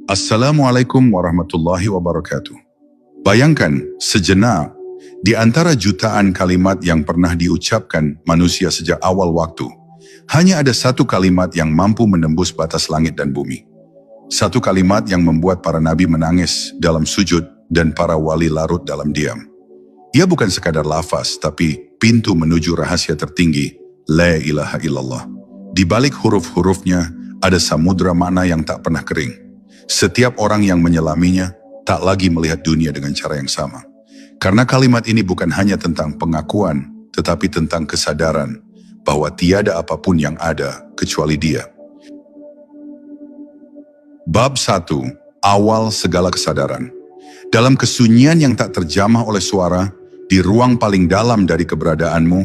Assalamualaikum warahmatullahi wabarakatuh. Bayangkan sejenak, di antara jutaan kalimat yang pernah diucapkan manusia sejak awal waktu, hanya ada satu kalimat yang mampu menembus batas langit dan bumi. Satu kalimat yang membuat para nabi menangis dalam sujud dan para wali larut dalam diam. Ia bukan sekadar lafaz, tapi pintu menuju rahasia tertinggi, La ilaha illallah. Di balik huruf-hurufnya ada samudra makna yang tak pernah kering. Setiap orang yang menyelaminya tak lagi melihat dunia dengan cara yang sama. Karena kalimat ini bukan hanya tentang pengakuan, tetapi tentang kesadaran bahwa tiada apapun yang ada kecuali Dia. Bab 1. Awal segala kesadaran. Dalam kesunyian yang tak terjamah oleh suara, di ruang paling dalam dari keberadaanmu,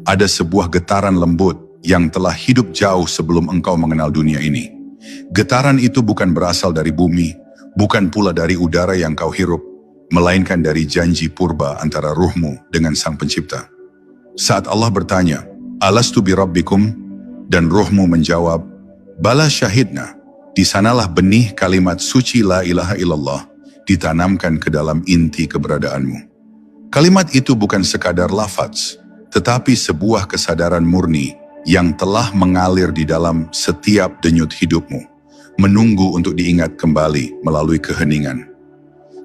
ada sebuah getaran lembut yang telah hidup jauh sebelum engkau mengenal dunia ini. Getaran itu bukan berasal dari bumi, bukan pula dari udara yang kau hirup, melainkan dari janji purba antara ruhmu dengan Sang Pencipta. Saat Allah bertanya, Alastu bi rabbikum? Dan ruhmu menjawab, Bala syahidna. Di sanalah benih kalimat suci la ilaha illallah ditanamkan ke dalam inti keberadaanmu. Kalimat itu bukan sekadar lafaz, tetapi sebuah kesadaran murni yang telah mengalir di dalam setiap denyut hidupmu, menunggu untuk diingat kembali melalui keheningan.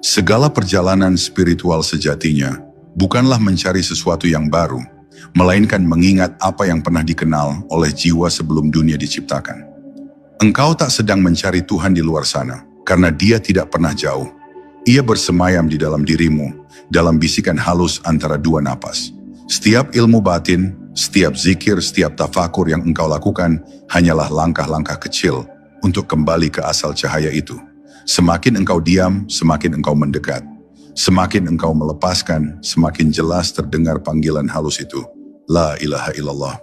Segala perjalanan spiritual sejatinya bukanlah mencari sesuatu yang baru, melainkan mengingat apa yang pernah dikenal oleh jiwa sebelum dunia diciptakan. Engkau tak sedang mencari Tuhan di luar sana, karena Dia tidak pernah jauh. Ia bersemayam di dalam dirimu, dalam bisikan halus antara dua napas. Setiap ilmu batin, setiap zikir, setiap tafakur yang engkau lakukan hanyalah langkah-langkah kecil untuk kembali ke asal cahaya itu. Semakin engkau diam, semakin engkau mendekat. Semakin engkau melepaskan, semakin jelas terdengar panggilan halus itu, La ilaha illallah.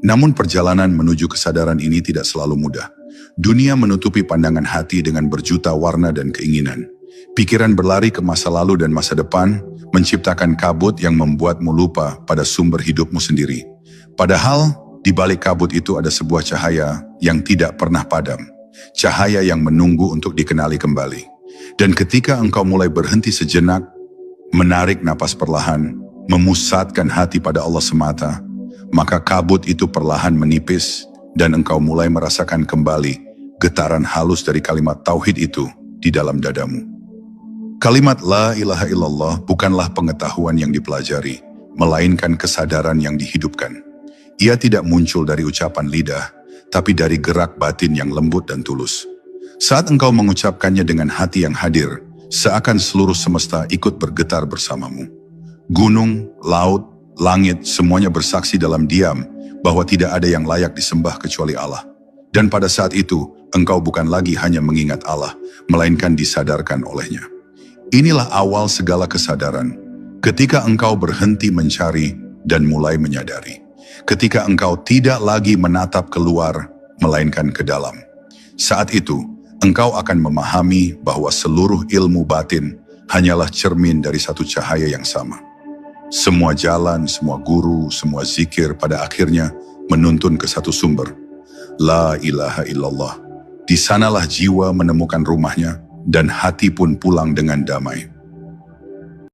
Namun perjalanan menuju kesadaran ini tidak selalu mudah. Dunia menutupi pandangan hati dengan berjuta warna dan keinginan. Pikiran berlari ke masa lalu dan masa depan, menciptakan kabut yang membuatmu lupa pada sumber hidupmu sendiri. Padahal, di balik kabut itu ada sebuah cahaya yang tidak pernah padam. Cahaya yang menunggu untuk dikenali kembali. Dan ketika engkau mulai berhenti sejenak, menarik napas perlahan, memusatkan hati pada Allah semata, maka kabut itu perlahan menipis dan engkau mulai merasakan kembali getaran halus dari kalimat tauhid itu di dalam dadamu. Kalimat La ilaha illallah bukanlah pengetahuan yang dipelajari, melainkan kesadaran yang dihidupkan. Ia tidak muncul dari ucapan lidah, tapi dari gerak batin yang lembut dan tulus. Saat engkau mengucapkannya dengan hati yang hadir, seakan seluruh semesta ikut bergetar bersamamu. Gunung, laut, langit, semuanya bersaksi dalam diam bahwa tidak ada yang layak disembah kecuali Allah. Dan pada saat itu, engkau bukan lagi hanya mengingat Allah, melainkan disadarkan olehnya. Inilah awal segala kesadaran, ketika engkau berhenti mencari dan mulai menyadari. Ketika engkau tidak lagi menatap keluar, melainkan ke dalam. Saat itu, engkau akan memahami bahwa seluruh ilmu batin hanyalah cermin dari satu cahaya yang sama. Semua jalan, semua guru, semua zikir pada akhirnya menuntun ke satu sumber. La ilaha illallah. Di sanalah jiwa menemukan rumahnya, dan hati pun pulang dengan damai.